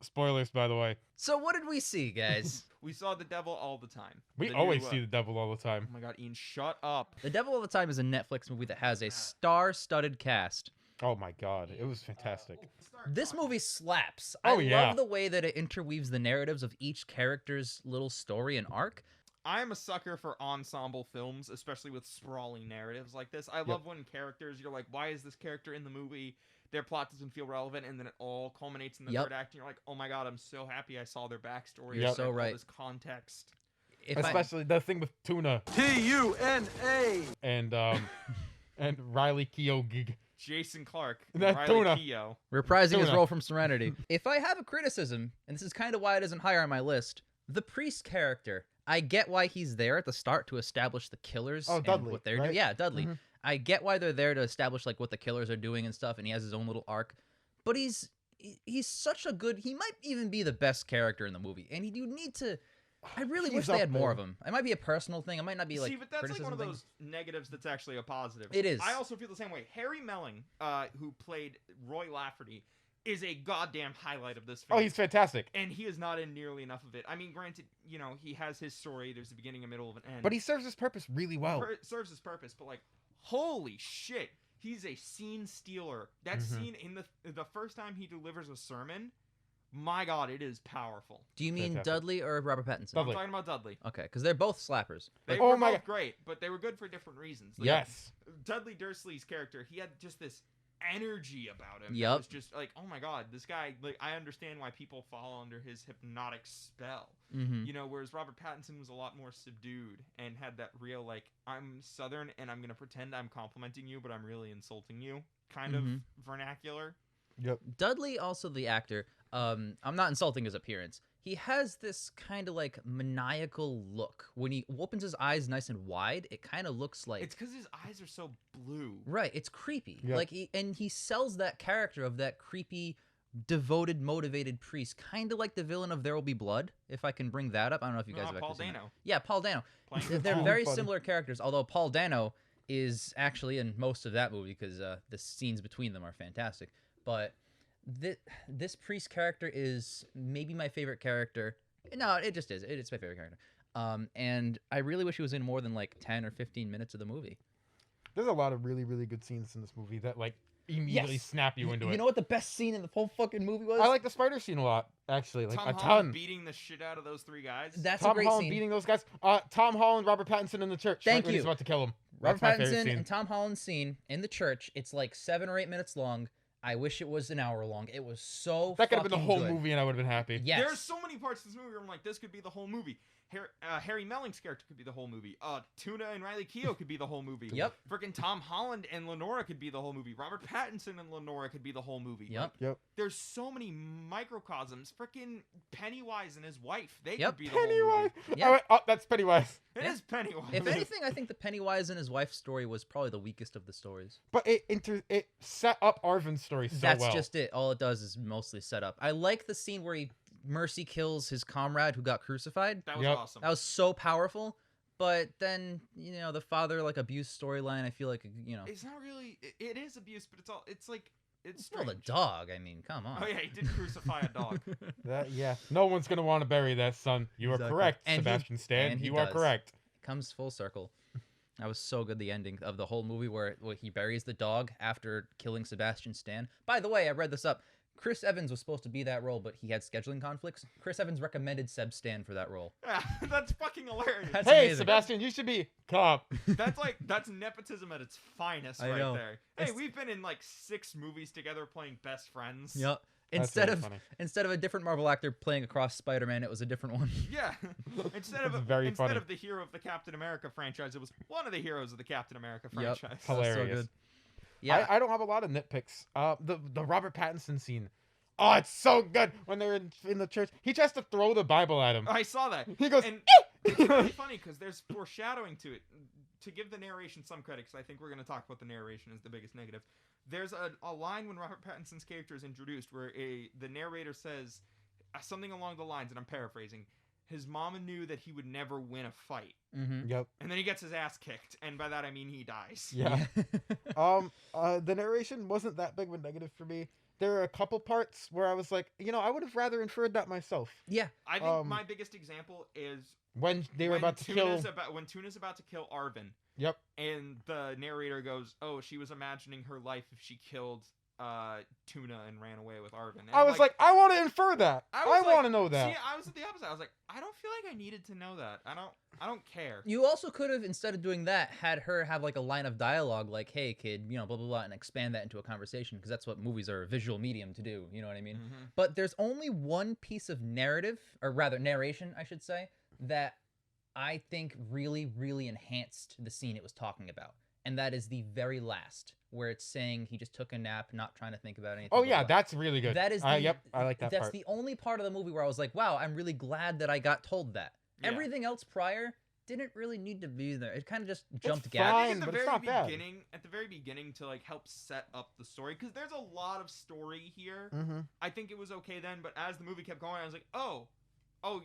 Spoilers, by the way. So what did we see, guys? We saw the devil all the time. We The always new, see the devil all the time. Oh my god, Ian, shut up. The Devil All the Time is a Netflix movie that has a star-studded cast. Oh my god, it was fantastic. This movie slaps. Oh, I yeah. love the way that it interweaves the narratives of each character's little story and arc. I'm a sucker for ensemble films, especially with sprawling narratives like this. I love when characters, you're like, why is this character in the movie? Their plot doesn't feel relevant, and then it all culminates in the Yep. third act, and you're like, oh my god, I'm so happy I saw their backstory. You're and so all right. this context. If I- Especially the thing with Tuna T-U-N-A. and and Riley Keough. Jason Clark, That Riley tuna. Keough. reprising his Tuna. role from Serenity. If I have a criticism, and this is kind of why it isn't higher on my list, the priest character. I get why he's there at the start to establish the killers Oh, and Dudley, what they're right? doing. Yeah, Dudley. Mhm. I get why they're there to establish like what the killers are doing and stuff, and he has his own little arc. But he's such a good. He might even be the best character in the movie, and you need to. I really He's wish they up had more there. of him. It might be a personal thing. It might not be like See, but that's like criticism one of thing. those negatives that's actually a positive. It is. I also feel the same way. Harry Melling, who played Roy Lafferty, is a goddamn highlight of this film. Oh, he's fantastic. And he is not in nearly enough of it. I mean, granted, you know, he has his story. There's a beginning, a middle, and an end. But he serves his purpose really well. Serves his purpose. But like, holy shit, he's a scene stealer. That Mhm. scene in the first time he delivers a sermon, my god, it is powerful. Do you mean Fantastic. Dudley or Robert Pattinson? Dudley. I'm talking about Dudley. Okay, because they're both slappers. They Oh were my both God. great, but they were good for different reasons. Like, Yes. Dudley Dursley's character, he had just this energy about him. It Yep. was just like, oh my god, this guy, like, I understand why people fall under his hypnotic spell. Mm-hmm. You know, whereas Robert Pattinson was a lot more subdued and had that real, like, I'm Southern and I'm going to pretend I'm complimenting you, but I'm really insulting you kind of Mhm. vernacular. Yep. Dudley, also the actor, I'm not insulting his appearance. He has this kind of like maniacal look. When he opens his eyes nice and wide, it kind of looks like It's because his eyes are so blue. right. It's creepy. Yep. Like he sells that character of that creepy, devoted, motivated priest, kind of like the villain of There Will Be Blood. If I can bring that up, I don't know if you guys have Paul actually seen that. Dano. Yeah, Paul Dano. Playing They're Oh, very funny. similar characters, although Paul Dano is actually in most of that movie because the scenes between them are fantastic. But this priest character is maybe my favorite character. No, it just is. It's my favorite character. And I really wish he was in more than like 10 or 15 minutes of the movie. There's a lot of really, really good scenes in this movie that like immediately Yes. snap you into it. You know what the best scene in the whole fucking movie was? I like the spider scene a lot, actually, like Tom a Holland ton. beating the shit out of those three guys. That's a Tom great Holland scene. beating those guys. Tom Holland, Robert Pattinson in the church. Thank right when you. He's about to kill him. Robert That's my favorite Pattinson scene. and Tom Holland's scene in the church. It's like 7 or 8 minutes long. I wish it was an hour long. It was so That could have been the fucking whole good. movie, and I would have been happy. Yes. There's so many parts of this movie where I'm like, this could be the whole movie. Harry Melling's character could be the whole movie. Tuna and Riley Keough could be the whole movie. Yep. Freaking Tom Holland and Lenora could be the whole movie. Robert Pattinson and Lenora could be the whole movie. Yep. Yep. There's so many microcosms. Freaking Pennywise and his wife. They Yep. could be the whole Pennywise. movie. Yeah. Oh, wait, that's Pennywise. It Yeah. is Pennywise. If anything, I think the Pennywise and his wife's story was probably the weakest of the stories. But it set up Arvin's story so That's well. just it. All it does is mostly set up. I like the scene where Mercy kills his comrade who got crucified. That was Yep. awesome. That was so powerful. But then, the father like abuse storyline, I feel like, It's not really. It is abuse, but it's like it's well, the strange. dog. I mean, come on. Oh yeah, he did crucify a dog. Yeah. No one's gonna want to bury that son. You Exactly. are correct, And he- Sebastian Stan. and he You are does. correct. It comes full circle. That was so good, the ending of the whole movie where he buries the dog after killing Sebastian Stan. By the way, I read this up. Chris Evans was supposed to be that role, but he had scheduling conflicts. Chris Evans recommended Seb Stan for that role. That's fucking hilarious. That's Hey, amazing. Sebastian, you should be cop. That's nepotism at its finest I right know. there. Hey, It's- we've been in like 6 movies together playing best friends. Yep. That's Instead really of funny. instead of a different Marvel actor playing across Spider-Man, it was a different one. Yeah. Instead That's of very instead funny. of the hero of the Captain America franchise, it was one of the heroes of the Captain America Yep. franchise. That was so Hilarious. good. Yeah. I don't have a lot of nitpicks. The Robert Pattinson scene. Oh, it's so good when they're in the church. He tries to throw the Bible at him. I saw that. He goes, And it's really funny because there's foreshadowing to it. To give the narration some credit, because I think we're going to talk about the narration as the biggest negative. There's a line when Robert Pattinson's character is introduced where the narrator says something along the lines, and I'm paraphrasing, his mama knew that he would never win a fight. Mm-hmm. Yep. And then he gets his ass kicked, and by that I mean he dies. Yeah. The narration wasn't that big of a negative for me. there are a couple parts where I was like, I would have rather inferred that myself. Yeah. I think Um, my biggest example is When they were when about to kill. when Tuna's about to kill Arvin, Yep. and the narrator goes, "Oh, she was imagining her life if she killed Tuna and ran away with Arvin." And I I'm was like, I want to infer that. I I was like- want to know that. See, I was the opposite. I was like, I don't feel like I needed to know that. I don't care. You also could have, instead of doing that, had her have like a line of dialogue like, "Hey, kid, blah blah blah," and expand that into a conversation, because that's what movies are a visual medium to do. You know what I mean? Mhm. But there's only one piece of narrative, or rather narration, I should say, that I think really, really enhanced the scene it was talking about, and that is the very last, where it's saying he just took a nap, not trying to think about anything. Oh blah, yeah, blah, blah. that's really good. That is Yep, I like that That's part. the only part of the movie where I was like, wow, I'm really glad that I got told that. Yeah. Everything else prior didn't really need to be there. It kind of just jumped fine. gaps. I think but it's not bad. at the very beginning, to like help set up the story, because there's a lot of story here. Mm-hmm. I think it was okay then, but as the movie kept going, I was like, oh,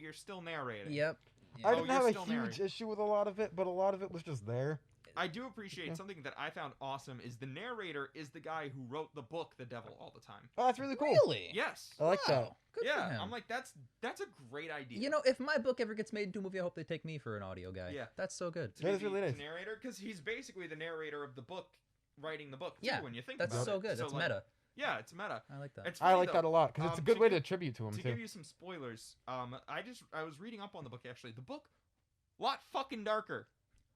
you're still narrating. Yep. I Yeah. didn't you're have a still huge narrating. issue with a lot of it, but a lot of it was just there. I do appreciate Yeah. something that I found awesome is the narrator is the guy who wrote the book The Devil All the Time. Oh, that's really cool. Really? Yes. I like that. Wow, Good for Yeah, him. I'm like that's a great idea. You know, if my book ever gets made into a movie, I hope they take me for an audio guy. Yeah. That's so good. to That be is really the nice. narrator, because he's basically the narrator of the book, writing the book. Too, Yeah, when you think That's about so it. good. That's like, meta. Yeah, it's meta. I like that. It's I funny, like that a though. lot because it's a good to way give- to tribute to him To too. give you some spoilers, I was reading up on the book actually. The book, a lot fucking darker,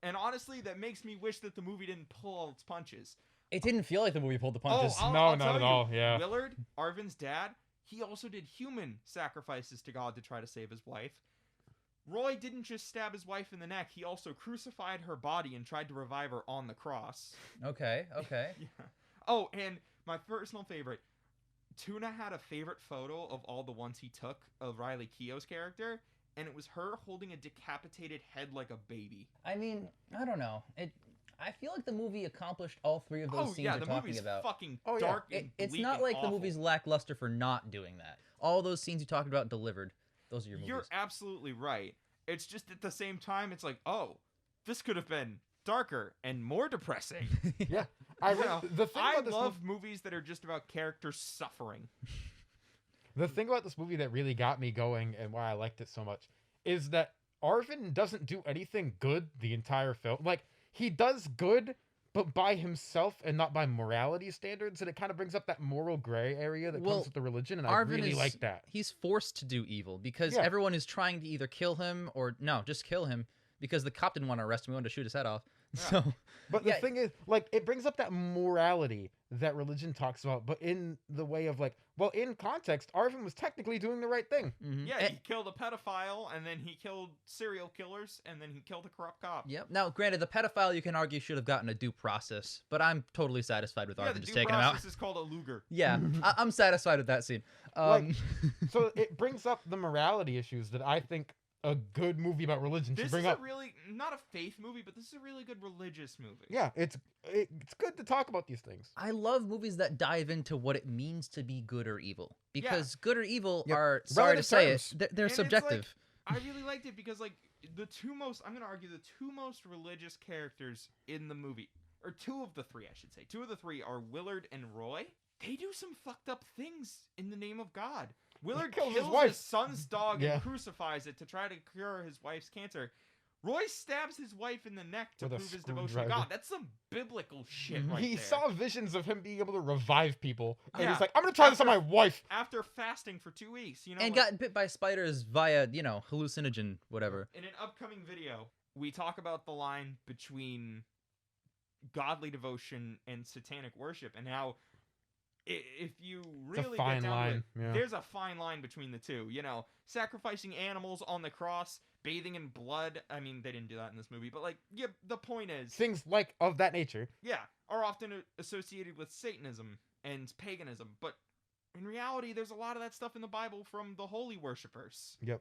and honestly, that makes me wish that the movie didn't pull all its punches. It didn't feel like the movie pulled the punches. Oh, No, I'll not tell at you, all, yeah. Willard, Arvin's dad, he also did human sacrifices to God to try to save his wife. Roy didn't just stab his wife in the neck; he also crucified her body and tried to revive her on the cross. Okay. Okay. Yeah. Oh, and my personal favorite, Tuna had a favorite photo of all the ones he took of Riley Keough's character, and it was her holding a decapitated head like a baby. I mean, I don't know. I feel like the movie accomplished all three of those Oh scenes yeah, you're the talking movie's about. fucking Oh, yeah. dark and It's bleak not and like the awful. movie's lackluster for not doing that. All those scenes you talked about delivered. Those are your You're movies. absolutely right. It's just at the same time, it's like, oh, this could have been darker and more depressing. Yeah, You know, the thing I about this love movies that are just about characters suffering. The thing about this movie that really got me going and why I liked it so much is that Arvin doesn't do anything good the entire film. Like, he does good, but by himself and not by morality standards. And it kind of brings up that moral gray area that Well, comes with the religion. And I Arvin really is- like that. He's forced to do evil because Yeah. everyone is trying to either kill him or no, just kill him because the cop didn't want to arrest him. He wanted to shoot his head off. Yeah. So But yeah. the thing is, like, it brings up that morality that religion talks about, but in the way of, like, well, in context, Arvin was technically doing the right thing. mhm. Yeah, And- he killed a pedophile, and then he killed serial killers, and then he killed a corrupt cop. Yep. Now, granted, the pedophile you can argue should have gotten a due process, but I'm totally satisfied with Yeah, Arvin the just due taking him out. process is called a Luger. Yeah, I'm satisfied with that scene. Like, So it brings up the morality issues that I think a good movie about religion should This bring is up. a really, not a faith movie, but this is a really good religious movie. Yeah, it's good to talk about these things. I love movies that dive into what it means to be good or evil because good or evil Yep. are, sorry to Relative say terms. it, they're And it's like- subjective. I really liked it because, like, I'm going to argue the two most religious characters in the movie, or two of the three, I should say. Two of the three are Willard and Roy. They do some fucked up things in the name of God. Willard kills kills his wife. his son's dog Yeah. and crucifies it to try to cure his wife's cancer. Roy stabs his wife in the neck to With a prove his devotion to screwdriver. God. That's some biblical shit Mhm. right He there. saw visions of him being able to revive people, and Yeah. he's like, "I'm gonna try this on my wife." After fasting for 2 weeks, you know, And like- got bit by spiders via, hallucinogen, whatever. in an upcoming video, we talk about the line between godly devotion and satanic worship and how if you really fine get down line, to it, yeah. there's a fine line between the two. You know, sacrificing animals on the cross, bathing in blood. I mean, they didn't do that in this movie, but like, yeah, the point is, Things like of that nature. yeah, are often associated with Satanism and paganism, but in reality, there's a lot of that stuff in the Bible from the holy worshippers. Yep.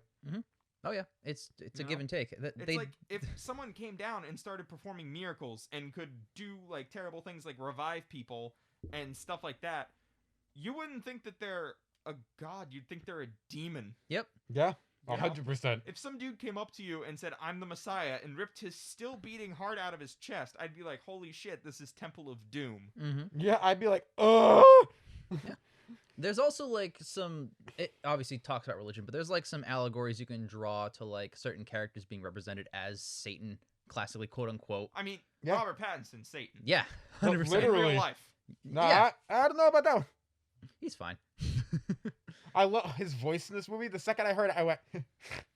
Oh yeah, it's a You give know? and take. It's like if someone came down and started performing miracles and could do like terrible things like revive people and stuff like that, you wouldn't think that they're a god. You'd think they're a demon. Yeah, You know? 100%. If some dude came up to you and said, "I'm the Messiah," and ripped his still beating heart out of his chest, I'd be like, "Holy shit, this is Temple of Doom." hmm Yeah, I'd be like, "Ugh." There's also like some. It obviously talks about religion, but there's like some allegories you can draw to like certain characters being represented as Satan, classically quote unquote. I mean, Yeah. Robert Pattinson, Satan. Yeah, But 100%. In literally- real life. No, Yeah. I don't know about that one. He's fine. I love his voice in this movie. The second I heard it, I went,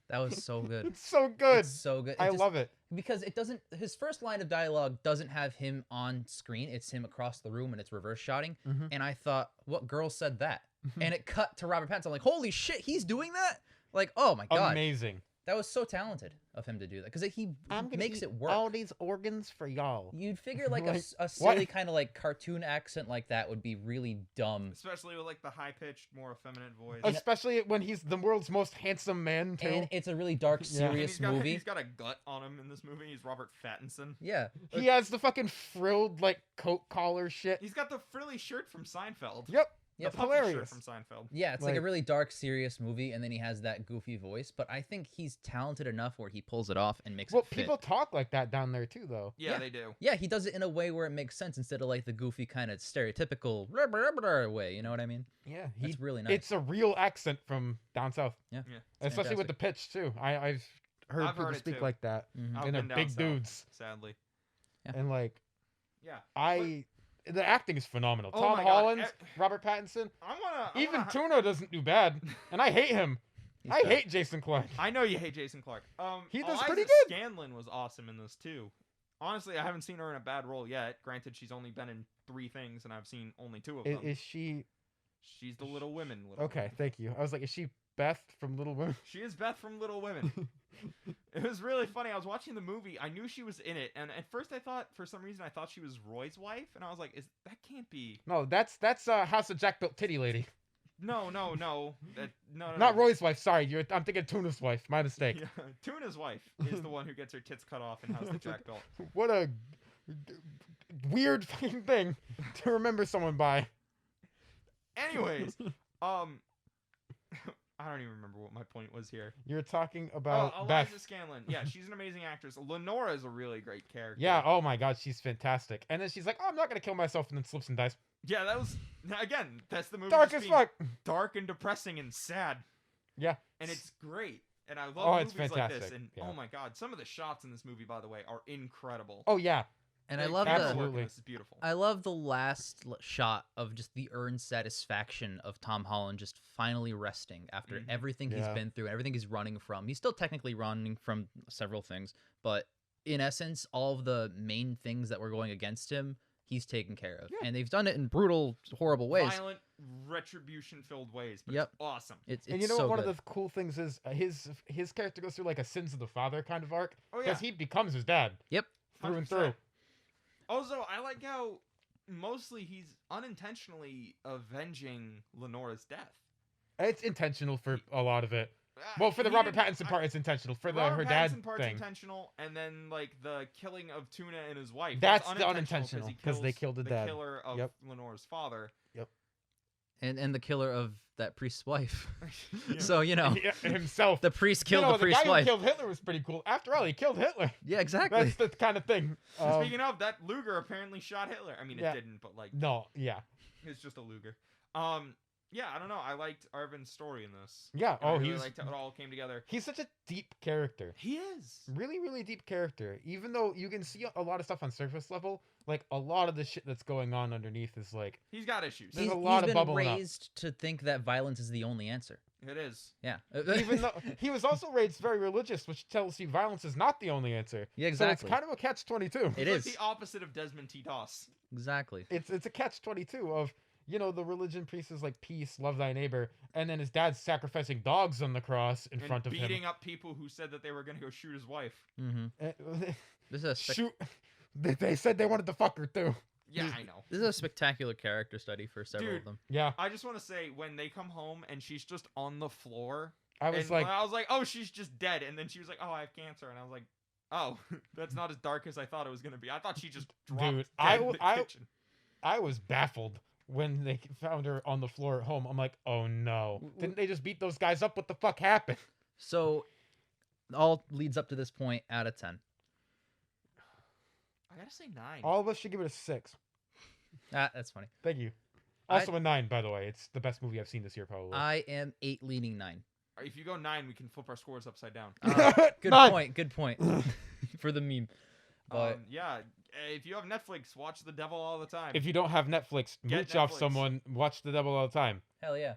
That was so good. it's so good. It's so good. I love it. because it doesn't. His first line of dialogue doesn't have him on screen. It's him across the room, and it's reverse shotting. Mhm. And I thought, what girl said that? And it cut to Robert Pattinson. I'm like, holy shit, he's doing that! Like, oh my god, Amazing. that was so talented of him to do that because he makes it work. all these organs for y'all. You'd figure like, Like, a what? silly kind of like cartoon accent like that would be really dumb. Especially with like the high pitched, more effeminate voice. Especially when he's the world's most handsome man, too. And it's a really dark, Yeah. And serious movie. He's got a gut on him in this movie. He's Robert Pattinson. Yeah. He has the fucking frilled, like, coat collar shit. He's got the frilly shirt from Seinfeld. Yep. Yep. The That's puffy shirt hilarious. from Seinfeld. Yeah, it's like a Like- really dark, serious movie, and then he has that goofy voice. But I think he's talented enough where he pulls it off and makes Well, it fit. people talk like that down there, too, though. Yeah, Yeah. they do. Yeah, he does it in a way where it makes sense instead of like the goofy kind of stereotypical blah, blah, blah way. You know what I mean? Yeah. It's really nice. It's a real accent from down south. yeah. Yeah. It's Especially with the pitch, too. I've heard I've people heard it, speak too. like that. Mhm. I've And they're been down big south, dudes. Sadly. Yeah. And, like, Yeah. the acting is phenomenal. Oh Tom my God, Holland, Robert Pattinson. I Even wanna, Tuna doesn't do bad. And I hate him. He's I bad. hate Jason Clarke. I know you hate Jason Clarke. He does Eliza pretty good. Scanlon was awesome in this too. Honestly, I haven't seen her in a bad role yet. Granted, she's only been in 3 things, and I've seen only 2 of them. Is she... She's the Little Women. Little Okay, Women. thank you. I was like, is she Beth from Little Women? She is Beth from Little Women. It was really funny. I was watching the movie. I knew she was in it, and at first I thought, for some reason, I thought she was Roy's wife, and I was like, that can't be. No, that's House of Jack Built Titty Lady. No. No. No. Not Roy's wife. Sorry, I'm thinking Tuna's wife. My mistake. Yeah, Tuna's wife is the one who gets her tits cut off and has the Jack built. What a weird fucking thing to remember someone by. Anyways, I don't even remember what my point was here. You're talking about Oh, Beth. Eliza Scanlon. Yeah, she's an amazing actress. Lenora is a really great character. Yeah. Oh my God, she's fantastic. And then she's like, "Oh, I'm not gonna kill myself," and then slips and dies. Yeah, that was again. That's the movie. Dark just as being fuck. Dark and depressing and sad. Yeah. And it's great. And I love Oh, it's movies like this. fantastic. And Yeah. oh my god, some of the shots in this movie, by the way, are incredible. Oh yeah. And I The love camera the Absolutely. work in this is beautiful. I love the last shot of just the earned satisfaction of Tom Holland just finally resting after Mhm. everything he's Yeah. been through and everything he's running from. He's still technically running from several things, but in essence, all of the main things that were going against him, he's taken care of. Yeah. And they've done it in brutal, horrible ways. Violent, retribution-filled ways. But Yep. it's awesome. It's And you know so what? One good. of the cool things is his character goes through like a sins of the father kind of arc Oh yeah. because he becomes his dad through and 100%. through. Also, I like how mostly he's unintentionally avenging Lenora's death. It's intentional for a lot of it. Ah, Well, for the he Robert didn't- Pattinson part, it's intentional. For Robert her dad Pattinson part's thing, intentional, and then like the killing of Tuna and his wife. That's the unintentional unintentional, he 'cause they kills killed the dad. killer of Yep. Lenora's father. and the killer of that priest's wife. Yeah. So, you know, Yeah, himself. the priest killed you know, the priest's guy wife. who killed Hitler was pretty cool. After all, he killed Hitler. Yeah, exactly. That's the kind of thing. Speaking of, that Luger apparently shot Hitler. I mean, Yeah. it didn't, but like, No, yeah, it's just a Luger. Yeah, I don't know. I liked Arvin's story in this. yeah. And I Oh, really he's liked how it all came together. he's such a deep character. He is. Really, really deep character. Even though you can see a lot of stuff on surface level, like a lot of the shit that's going on underneath is like, He's got issues. There's He's, a lot he's of been bubbling up. raised to think that violence is the only answer. It is. Yeah. even though he was also raised very religious, which tells you violence is not the only answer. Yeah, So exactly. it's kind of a catch-22. It It's is. like the opposite of Desmond T. Doss. Exactly. It's a catch-22 of, you know, the religion priest is like peace, love thy neighbor, and then his dad's sacrificing dogs on the cross in And front of beating him. up people who said that they were going to go shoot his wife. Mm-hmm. This is a Shoot! They said they wanted to fuck her too. Yeah, I know. This is a spectacular character study for several Dude. of them. Yeah, I just want to say, when they come home and she's just on the floor, I was and like, I was like, oh, she's just dead. And then she was like, oh, I have cancer. And I was like, oh, that's not as dark as I thought it was going to be. I thought she just dropped Dude, dead in the kitchen. I was baffled when they found her on the floor at home. I'm like, oh no, didn't they just beat those guys up? What the fuck happened? So, all leads up to this point out of 10. I got to say 9. All of us should give it a 6. Ah, that's funny. Thank you. Also a 9, by the way. It's the best movie I've seen this year, probably. I am 8 leaning 9. If you go 9, we can flip our scores upside down. Good 9. point. Good point. For the meme. But Yeah, if you have Netflix, watch The Devil all the time. If you don't have Netflix, Get mooch off Netflix. someone, watch The Devil all the time. hell yeah.